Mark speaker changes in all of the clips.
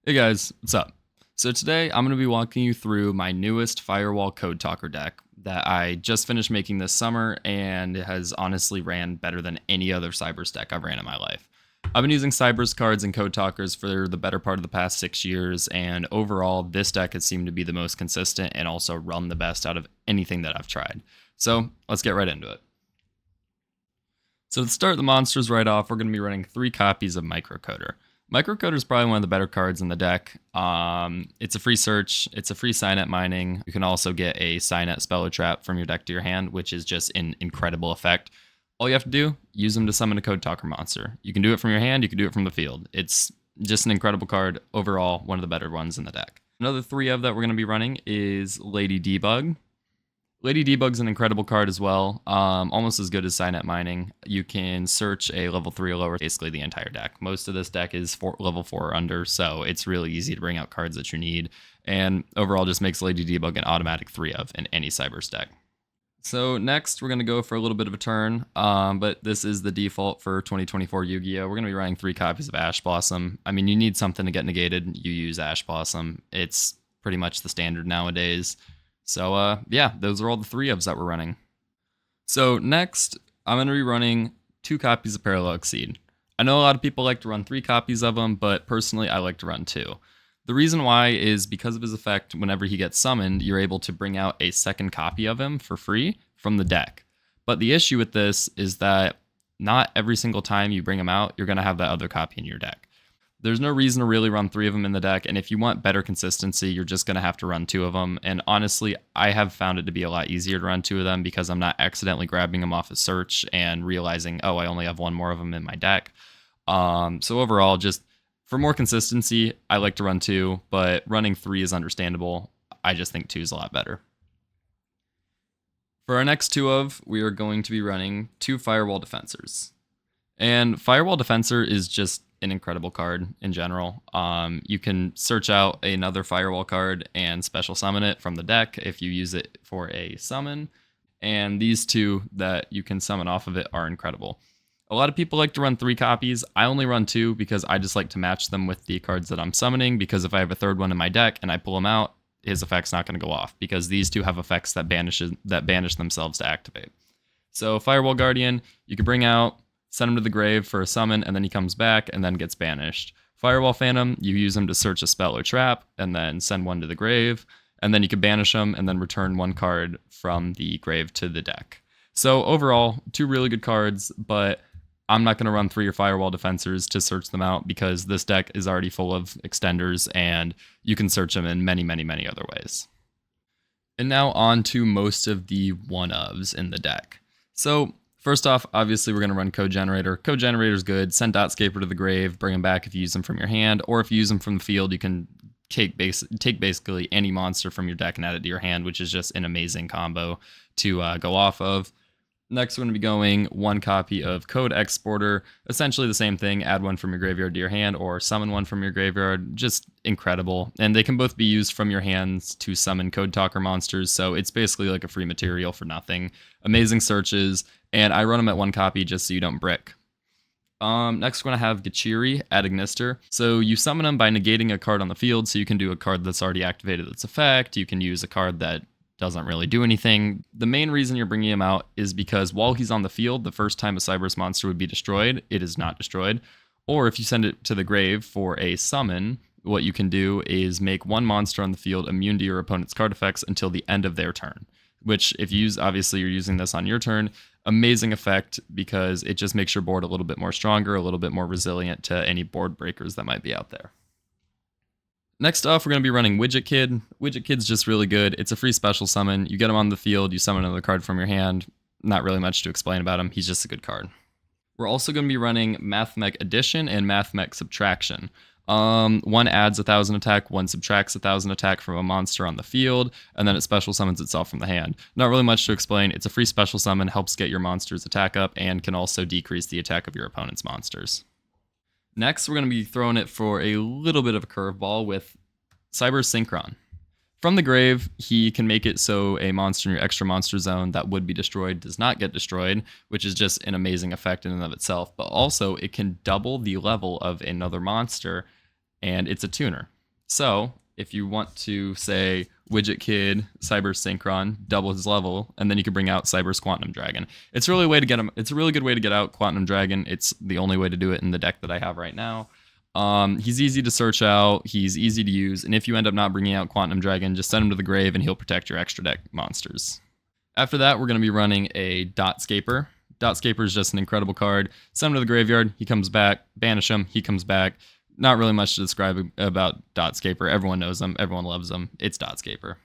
Speaker 1: Hey guys, what's up? So today I'm going to be walking you through my newest Firewall Code Talker deck that I just finished making this summer and it has honestly ran better than any other Cybers deck I've ran in my life. I've been using Cybers cards and Code Talkers for the better part of the past 6 years, and overall this deck has seemed to be the most consistent and also run the best out of anything that I've tried. So let's get right into it. So to start the monsters right off, we're going to be running 3 copies of Microcoder. Microcoder is probably one of the better cards in the deck. It's a free search, it's a free Signet mining. You can also get a Signet Spell Trap from your deck to your hand, which is just an incredible effect. All you have to do, use them to summon a Code Talker monster. You can do it from your hand, you can do it from the field. It's just an incredible card. Overall, one of the better ones in the deck. Another 3 of that we're going to be running is Lady Debug. Lady Debug's an incredible card as well, almost as good as Signet Mining. You can search a level 3 or lower, basically the entire deck. Most of this deck is level 4 or under, so it's really easy to bring out cards that you need, and overall just makes Lady Debug an automatic 3 of in any Cybers deck. So next, we're going to go for a little bit of a turn, but this is the default for 2024 Yu-Gi-Oh! We're going to be running 3 copies of Ash Blossom. I mean, you need something to get negated, you use Ash Blossom. It's pretty much the standard nowadays. So yeah, those are all the 3 ofs that we're running. So next, I'm going to be running 2 copies of Parallel Exceed. I know a lot of people like to run 3 copies of them, but personally I like to run 2. The reason why is because of his effect. Whenever he gets summoned, you're able to bring out a second copy of him for free from the deck. But the issue with this is that not every single time you bring him out, you're going to have that other copy in your deck. There's no reason to really run 3 of them in the deck, and if you want better consistency, you're just going to have to run 2 of them. And honestly, I have found it to be a lot easier to run 2 of them because I'm not accidentally grabbing them off a search and realizing, oh, I only have 1 more of them in my deck. So overall, just for more consistency, I like to run 2, but running 3 is understandable. I just think 2 is a lot better. For our next 2 of, we are going to be running 2 Firewall Defensors. And Firewall Defensor is just an incredible card in general. You can search out another Firewall card and special summon it from the deck if you use it for a summon. And these 2 that you can summon off of it are incredible. A lot of people like to run 3 copies. I only run 2 because I just like to match them with the cards that I'm summoning, because if I have a third one in my deck and I pull them out, his effect's not going to go off because these 2 have effects that banish themselves to activate. So Firewall Guardian, you can bring out, send him to the grave for a summon, and then he comes back and then gets banished. Firewall Phantom, you use him to search a spell or trap, and then send one to the grave, and then you can banish him and then return 1 card from the grave to the deck. So overall, 2 really good cards, but I'm not going to run 3 or Firewall Defensors to search them out because this deck is already full of extenders, and you can search them in many, many, many other ways. And now on to most of the one-ofs in the deck. So first off, obviously, we're going to run Code Generator. Code Generator is good. Send Dotscaper to the grave, bring him back if you use them from your hand, or if you use them from the field, you can take basically any monster from your deck and add it to your hand, which is just an amazing combo to go off of. Next, we're going to be going 1 copy of Code Exporter. Essentially the same thing, add 1 from your graveyard to your hand or summon 1 from your graveyard. Just incredible. And they can both be used from your hands to summon Code Talker monsters, so it's basically like a free material for nothing. Amazing searches, and I run them at 1 copy just so you don't brick. Next, we're going to have Gachiri, add Ignister. So you summon him by negating a card on the field, so you can do a card that's already activated its effect. You can use a card that doesn't really do anything. The main reason you're bringing him out is because while he's on the field, the first time a Cybers monster would be destroyed, it is not destroyed. Or if you send it to the grave for a summon, what you can do is make 1 monster on the field immune to your opponent's card effects until the end of their turn. Which, if you use, obviously you're using this on your turn, amazing effect because it just makes your board a little bit more stronger, a little bit more resilient to any board breakers that might be out there. Next off, we're going to be running Widget Kid. Widget Kid's just really good. It's a free special summon. You get him on the field, you summon another card from your hand. Not really much to explain about him. He's just a good card. We're also going to be running Mathmech Addition and Mathmech Subtraction. One adds 1,000 attack, one subtracts 1,000 attack from a monster on the field, and then it special summons itself from the hand. Not really much to explain. It's a free special summon, helps get your monster's attack up, and can also decrease the attack of your opponent's monsters. Next, we're going to be throwing it for a little bit of a curveball with Cyber Synchron. From the grave, he can make it so a monster in your extra monster zone that would be destroyed does not get destroyed, which is just an amazing effect in and of itself. But also, it can double the level of another monster and it's a tuner. So if you want to say Widget Kid, Cyber Synchron, double his level, and then you can bring out Cyber's Quantum Dragon. It's a really way to get him. It's a really good way to get out Quantum Dragon. It's the only way to do it in the deck that I have right now. He's easy to search out. He's easy to use, and if you end up not bringing out Quantum Dragon, just send him to the grave, and he'll protect your extra deck monsters. After that, we're going to be running a Dotscaper. Dotscaper is just an incredible card. Send him to the graveyard. He comes back. Banish him. He comes back. Not really much to describe about Dotscaper. Everyone knows him. Everyone loves him. It's Dotscaper.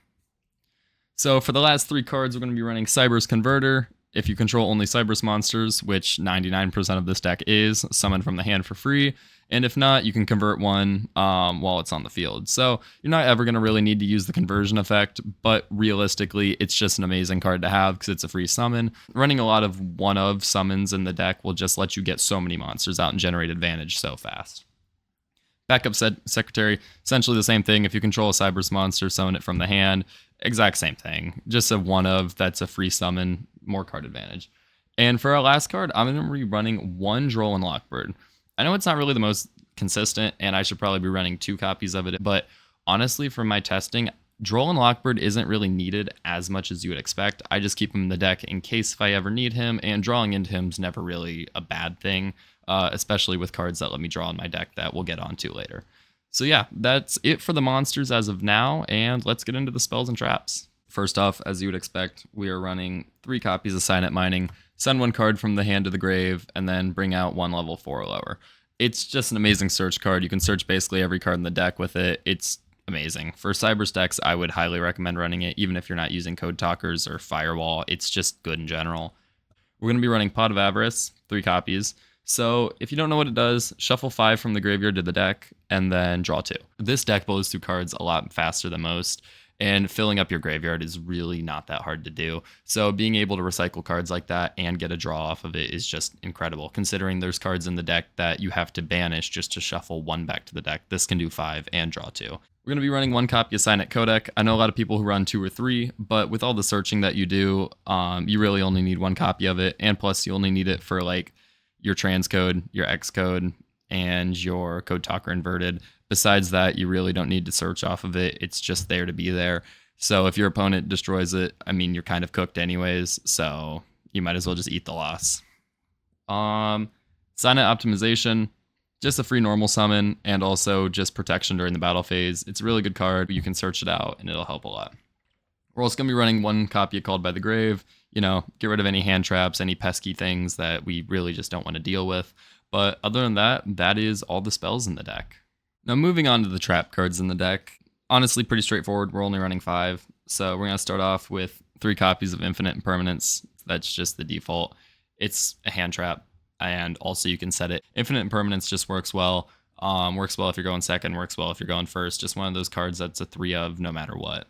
Speaker 1: So for the last 3 cards, we're going to be running Cyber's Converter. If you control only Cyber's monsters, which 99% of this deck is, summon from the hand for free. And if not, you can convert one while it's on the field. So you're not ever going to really need to use the conversion effect, but realistically, it's just an amazing card to have because it's a free summon. Running a lot of one-of summons in the deck will just let you get so many monsters out and generate advantage so fast. Backup Secretary, essentially the same thing. If you control a Cyber's monster, summon it from the hand. Exact same thing. Just a one-of that's a free summon, more card advantage. And for our last card, I'm going to be running 1 Droll and Lockbird. I know it's not really the most consistent, and I should probably be running 2 copies of it, but honestly, from my testing, Droll and Lockbird isn't really needed as much as you would expect. I just keep him in the deck in case if I ever need him, and drawing into him is never really a bad thing, especially with cards that let me draw in my deck that we'll get onto later. So yeah, that's it for the monsters as of now, and let's get into the spells and traps. First off, as you would expect, we are running 3 copies of Signet Mining, send 1 card from the hand to the grave, and then bring out 1 level 4 or lower. It's just an amazing search card. You can search basically every card in the deck with it. It's amazing. For Cyber's decks, I would highly recommend running it, even if you're not using Code Talkers or Firewall. It's just good in general. We're going to be running Pot of Avarice, 3 copies. So if you don't know what it does, shuffle 5 from the graveyard to the deck, and then draw 2. This deck blows through cards a lot faster than most, and filling up your graveyard is really not that hard to do. So being able to recycle cards like that and get a draw off of it is just incredible, considering there's cards in the deck that you have to banish just to shuffle 1 back to the deck. This can do 5 and draw 2. We're going to be running 1 copy of Signet Codec. I know a lot of people who run 2 or 3, but with all the searching that you do, you really only need 1 copy of it, and plus you only need it for like your transcode, your Xcode, and your Code Talker inverted. Besides that, you really don't need to search off of it. It's just there to be there. So if your opponent destroys it, I mean, you're kind of cooked anyways, so you might as well just eat the loss. Signet Optimization, just a free normal summon, and also just protection during the battle phase. It's a really good card. You can search it out, and it'll help a lot. We're also going to be running 1 copy of Called by the Grave. You know, get rid of any hand traps, any pesky things that we really just don't want to deal with. But other than that, that is all the spells in the deck. Now moving on to the trap cards in the deck. Honestly, pretty straightforward. We're only running 5. So we're going to start off with 3 copies of Infinite Impermanence. That's just the default. It's a hand trap, and also you can set it. Infinite Impermanence just works well. Works well if you're going second, works well if you're going first. Just one of those cards that's a 3 of no matter what.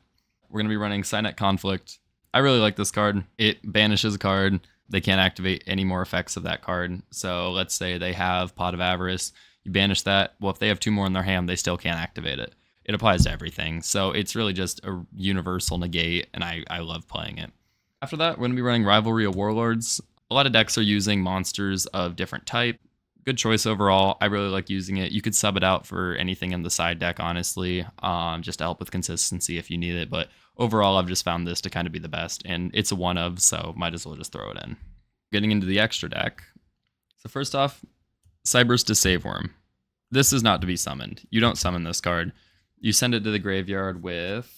Speaker 1: We're going to be running Signet Conflict. I really like this card. It banishes a card. They can't activate any more effects of that card. So let's say they have Pot of Avarice. You banish that. Well, if they have 2 more in their hand, they still can't activate it. It applies to everything. So it's really just a universal negate, and I love playing it. After that, we're going to be running Rivalry of Warlords. A lot of decks are using monsters of different type. Good choice overall. I really like using it. You could sub it out for anything in the side deck, honestly, just to help with consistency if you need it. But overall, I've just found this to kind of be the best, and it's a one of, so might as well just throw it in. Getting into the extra deck. So first off, Cyber's to Save Worm. This is not to be summoned. You don't summon this card. You send it to the graveyard with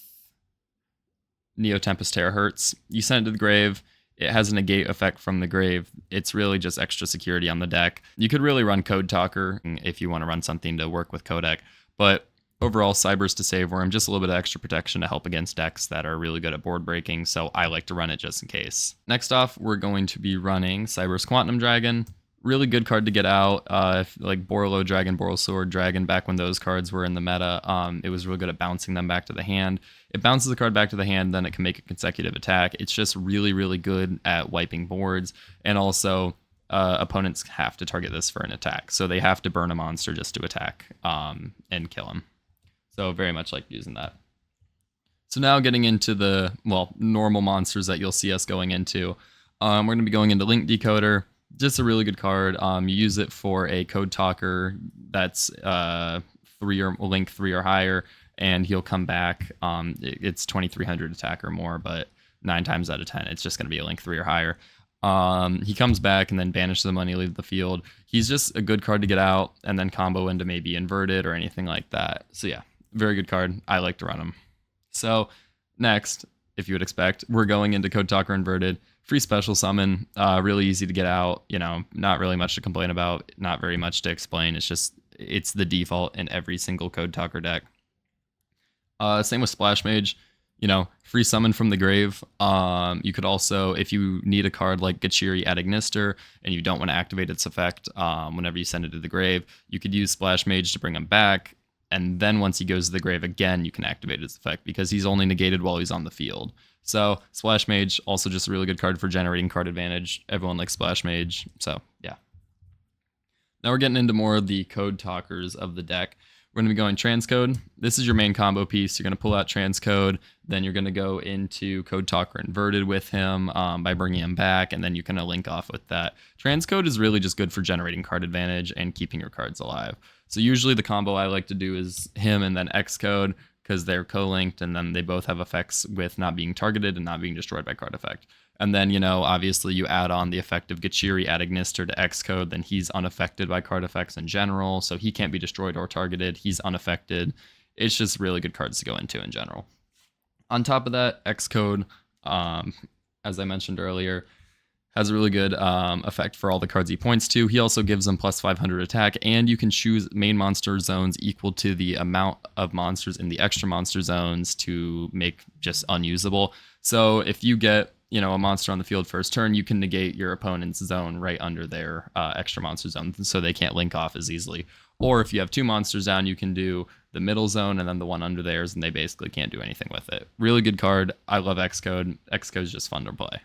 Speaker 1: Neo Tempest Terahertz. You send it to the grave. It has a negate effect from the grave. It's really just extra security on the deck. You could really run Code Talker if you want to run something to work with Codec, but overall, Cyber's to Save Worm, just a little bit of extra protection to help against decks that are really good at board breaking, so I like to run it just in case. Next off, we're going to be running Cyber's Quantum Dragon. Really good card to get out, like Borlo Dragon, Borosword Dragon, back when those cards were in the meta. It was really good at bouncing them back to the hand. It bounces the card back to the hand, then it can make a consecutive attack. It's just really, really good at wiping boards, and also opponents have to target this for an attack, so they have to burn a monster just to attack and kill him. So very much like using that. So now getting into the, well, normal monsters that you'll see us going into. We're going to be going into Link Decoder. Just a really good card. You use it for a Code Talker that's link 3 or higher, and he'll come back. It's 2300 attack or more, but 9 times out of 10, it's just going to be a link 3 or higher. He comes back and then banishes them when he leaves the field. He's just a good card to get out and then combo into maybe inverted or anything like that. So yeah, very good card. I like to run him. So next, if you would expect, we're going into Code Talker inverted. Free special summon, really easy to get out. You know, not really much to complain about, not very much to explain. It's the default in every single Code Talker deck. Same with Splash Mage. You know, free summon from the grave. You could also, if you need a card like Gachiri at Ignister and you don't want to activate its effect whenever you send it to the grave, you could use Splash Mage to bring him back. And then once he goes to the grave again, you can activate its effect because he's only negated while he's on the field. So Splash Mage, also just a really good card for generating card advantage. Everyone likes Splash Mage, so yeah. Now we're getting into more of the code talkers of the deck. We're going to be going Transcode. This is your main combo piece. You're going to pull out Transcode, then you're going to go into Code Talker inverted with him by bringing him back, and then you kind of link off with that. Transcode is really just good for generating card advantage and keeping your cards alive. So usually the combo I like to do is him and then Xcode because they're co-linked, and then they both have effects with not being targeted and not being destroyed by card effect. And then, you know, obviously you add on the effect of Gachiri at Ignister to Xcode, then he's unaffected by card effects in general, so he can't be destroyed or targeted. He's unaffected. It's just really good cards to go into in general. On top of that, Xcode, as I mentioned earlier, has a really good effect for all the cards he points to. He also gives them plus 500 attack, and you can choose main monster zones equal to the amount of monsters in the extra monster zones to make just unusable. So if you get, you know, a monster on the field first turn, you can negate your opponent's zone right under their extra monster zone, so they can't link off as easily. Or if you have 2 monsters down, you can do the middle zone and then the one under theirs, and they basically can't do anything with it. Really good card. I love Xcode. Xcode is just fun to play.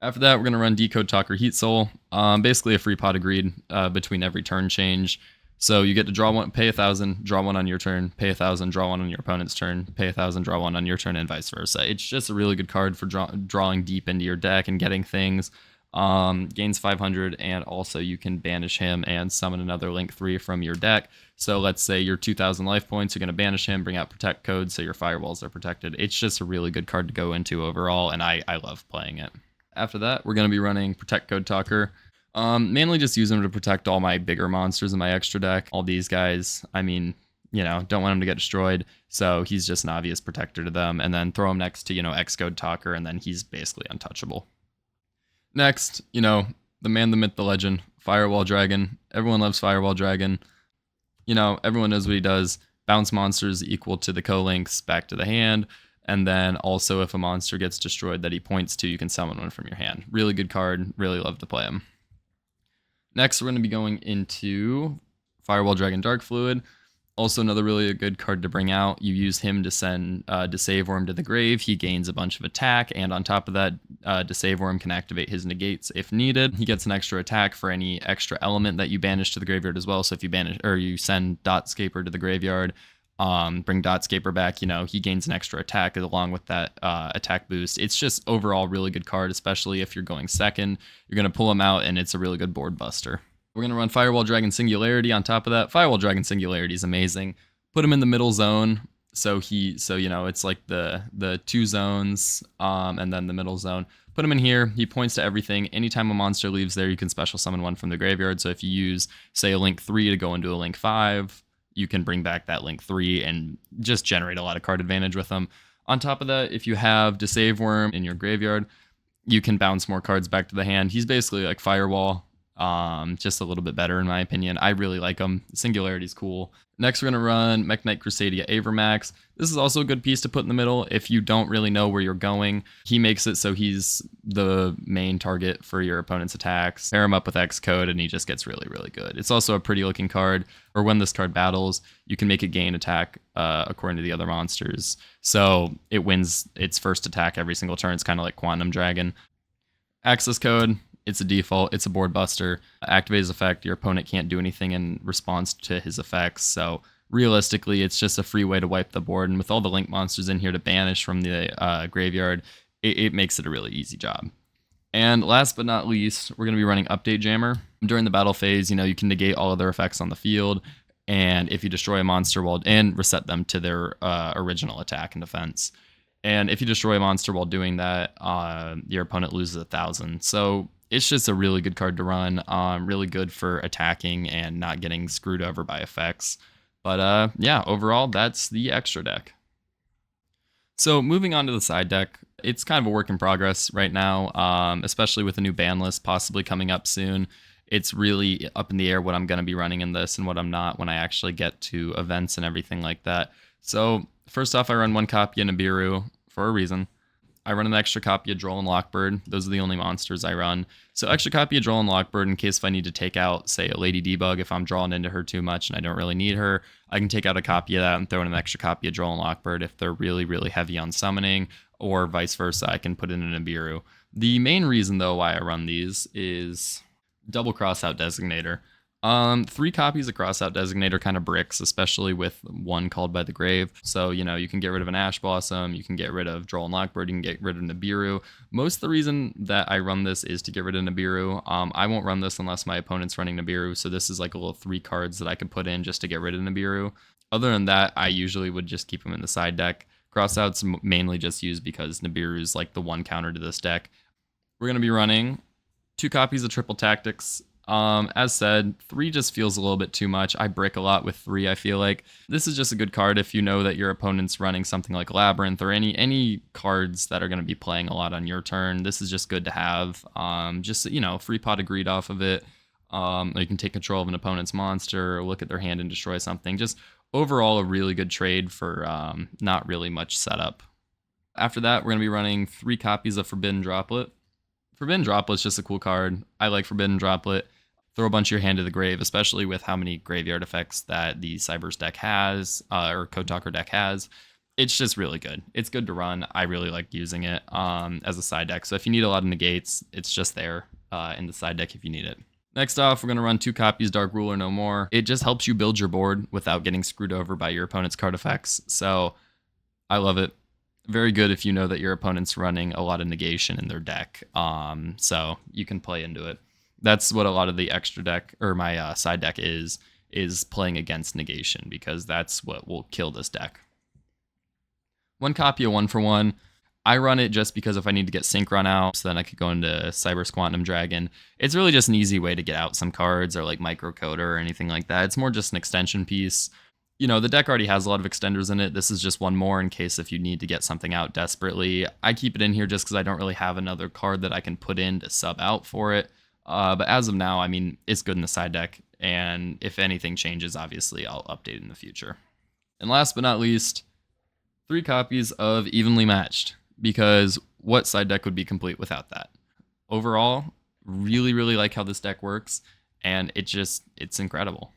Speaker 1: After that, we're going to run Decode Talker Heat Soul. Basically a free pot of greed between every turn change. So you get to draw one, pay 1,000, draw one on your turn, pay 1,000, draw one on your opponent's turn, pay 1,000, draw one on your turn, and vice versa. It's just a really good card for drawing deep into your deck and getting things. Gains 500, and also you can banish him and summon another Link 3 from your deck. So let's say your 2,000 life points, you're going to banish him, bring out Protect Code, so your firewalls are protected. It's just a really good card to go into overall, and I love playing it. After that, we're going to be running Protect Code Talker. Mainly just use them to protect all my bigger monsters in my extra deck. All these guys, I mean, you know, don't want him to get destroyed, so he's just an obvious protector to them. And then throw him next to, you know, Xcode Talker, and then he's basically untouchable. Next, you know, the man, the myth, the legend, Firewall Dragon. Everyone loves Firewall Dragon. You know, everyone knows what he does. Bounce monsters equal to the co-links back to the hand. And then also if a monster gets destroyed that he points to, you can summon one from your hand. Really good card. Really love to play him. Next, we're going to be going into Firewall Dragon Dark Fluid. Also another really good card to bring out. You use him to send Desavorm to the grave. He gains a bunch of attack, and on top of that, Desavorm can activate his negates if needed. He gets an extra attack for any extra element that you banish to the graveyard as well. So if you banish or you send Dotscaper to the graveyard, bring Dotscaper back, you know, he gains an extra attack along with that attack boost. It's just overall really good card, especially if you're going second. You're going to pull him out, and it's a really good board buster. We're going to run Firewall Dragon Singularity on top of that. Firewall Dragon Singularity is amazing. Put him in the middle zone, so you know, it's like the 2 zones and then the middle zone. Put him in here. He points to everything. Anytime a monster leaves there, you can special summon one from the graveyard. So if you use, say, a Link 3 to go into a Link 5, you can bring back that Link 3 and just generate a lot of card advantage with them. On top of that, if you have Desavorm in your graveyard, you can bounce more cards back to the hand. He's basically like Firewall, just a little bit better in my opinion. I really like him. Singularity's cool. Next, we're going to run Mekk-Knight Crusadia Avermax. This is also a good piece to put in the middle if you don't really know where you're going. He makes it so he's the main target for your opponent's attacks. Pair him up with Xcode, and he just gets really, really good. It's also a pretty looking card, or when this card battles, you can make it gain attack according to the other monsters. So it wins its first attack every single turn. It's kind of like Quantum Dragon. Access Code. It's a default. It's a board buster. Activate his effect. Your opponent can't do anything in response to his effects. So realistically, it's just a free way to wipe the board. And with all the link monsters in here to banish from the graveyard, it makes it a really easy job. And last but not least, we're going to be running Update Jammer. During the battle phase, you know, you can negate all other effects on the field. And if you destroy a monster while and reset them to their original attack and defense. And if you destroy a monster while doing that, your opponent loses 1,000. So it's just a really good card to run. Really good for attacking and not getting screwed over by effects. But yeah, overall, that's the extra deck. So moving on to the side deck, it's kind of a work in progress right now, especially with a new ban list possibly coming up soon. It's really up in the air what I'm going to be running in this and what I'm not when I actually get to events and everything like that. So first off, I run one copy of Nibiru for a reason. I run an extra copy of Droll and Lockbird. Those are the only monsters I run. So extra copy of Droll and Lockbird in case if I need to take out, say, a Lady Debug if I'm drawing into her too much and I don't really need her. I can take out a copy of that and throw in an extra copy of Droll and Lockbird if they're really, really heavy on summoning, or vice versa. I can put in a Nibiru. The main reason, though, why I run these is double crossout designator. 3 copies of crossout designator kind of bricks, especially with one called by the grave. So, you can get rid of an Ash Blossom, you can get rid of Droll and Lockbird, you can get rid of Nibiru. Most of the reason that I run this is to get rid of Nibiru. I won't run this unless my opponent's running Nibiru, so this is like a little 3 cards that I could put in just to get rid of Nibiru. Other than that, I usually would just keep them in the side deck. Crossouts mainly just used because Nibiru is like the one counter to this deck. We're going to be running 2 copies of Triple Tactics. As said, 3 just feels a little bit too much. I brick a lot with 3, I feel like. This is just a good card if you know that your opponent's running something like Labyrinth or any cards that are going to be playing a lot on your turn. This is just good to have. Just, free pot of greed off of it. Or you can take control of an opponent's monster, or look at their hand and destroy something. Just overall a really good trade for not really much setup. After that, we're going to be running 3 copies of Forbidden Droplet. Forbidden Droplet's just a cool card. I like Forbidden Droplet. Throw a bunch of your hand to the grave, especially with how many graveyard effects that the Cybers deck has, or Code Talker deck has. It's just really good. It's good to run. I really like using it as a side deck. So if you need a lot of negates, it's just there in the side deck if you need it. Next off, we're going to run 2 copies Dark Ruler No More. It just helps you build your board without getting screwed over by your opponent's card effects. So I love it. Very good if you know that your opponent's running a lot of negation in their deck. So you can play into it. That's what a lot of the extra deck, or my side deck is playing against negation, because that's what will kill this deck. 1 copy of 1-for-1. I run it just because if I need to get Sync Run out, so then I could go into Cyber's Quantum Dragon. It's really just an easy way to get out some cards, or like Microcoder or anything like that. It's more just an extension piece. The deck already has a lot of extenders in it. This is just one more in case if you need to get something out desperately. I keep it in here just because I don't really have another card that I can put in to sub out for it. But as of now, I mean, it's good in the side deck, and if anything changes, obviously, I'll update in the future. And last but not least, 3 copies of Evenly Matched, because what side deck would be complete without that? Overall, really, really like how this deck works, and it's incredible.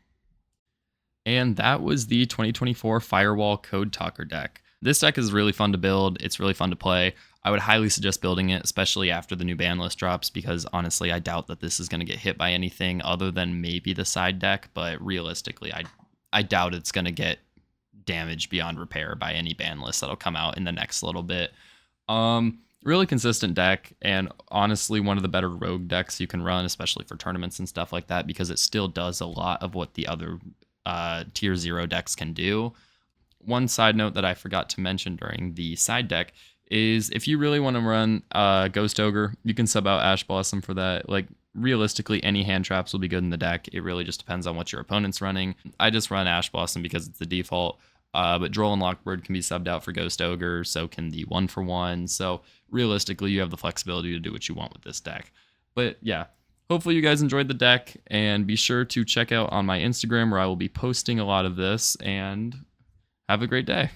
Speaker 1: And that was the 2024 Firewall Code Talker deck. This deck is really fun to build. It's really fun to play. I would highly suggest building it, especially after the new ban list drops, because honestly, I doubt that this is going to get hit by anything other than maybe the side deck, but realistically, I doubt it's going to get damaged beyond repair by any ban list that'll come out in the next little bit. Really consistent deck, and honestly, one of the better rogue decks you can run, especially for tournaments and stuff like that, because it still does a lot of what the other tier 0 decks can do. One side note that I forgot to mention during the side deck is if you really want to run Ghost Ogre, you can sub out Ash Blossom for that. Like, realistically, any hand traps will be good in the deck. It really just depends on what your opponent's running. I just run Ash Blossom because it's the default, but Droll and Lockbird can be subbed out for Ghost Ogre, so can the 1-for-1. So realistically, you have the flexibility to do what you want with this deck. But yeah, hopefully you guys enjoyed the deck, and be sure to check out on my Instagram where I will be posting a lot of this, and have a great day.